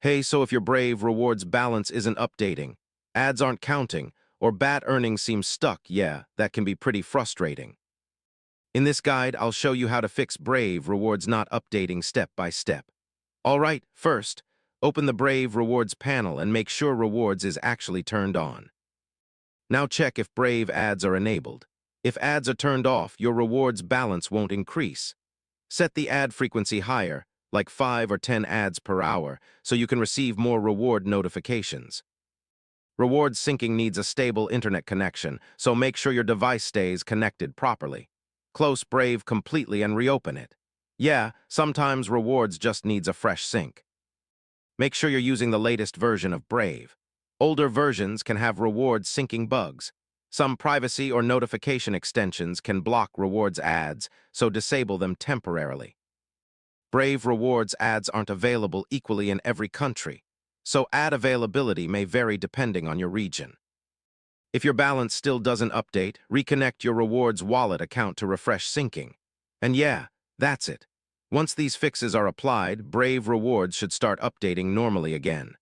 Hey, so if your Brave Rewards balance isn't updating, ads aren't counting, or BAT earnings seem stuck, yeah, that can be pretty frustrating. In this guide, I'll show you how to fix Brave Rewards not updating step by step. All right, first, open the Brave Rewards panel and make sure Rewards is actually turned on. Now check if Brave ads are enabled. If ads are turned off, your Rewards balance won't increase. Set the ad frequency higher, like 5 or 10 ads per hour, so you can receive more reward notifications. Rewards syncing needs a stable internet connection, so make sure your device stays connected properly. Close Brave completely and reopen it. Yeah, sometimes Rewards just needs a fresh sync. Make sure you're using the latest version of Brave. Older versions can have Rewards syncing bugs. Some privacy or notification extensions can block Rewards ads, so disable them temporarily. Brave Rewards ads aren't available equally in every country, so ad availability may vary depending on your region. If your balance still doesn't update, reconnect your Rewards wallet account to refresh syncing. And yeah, that's it. Once these fixes are applied, Brave Rewards should start updating normally again.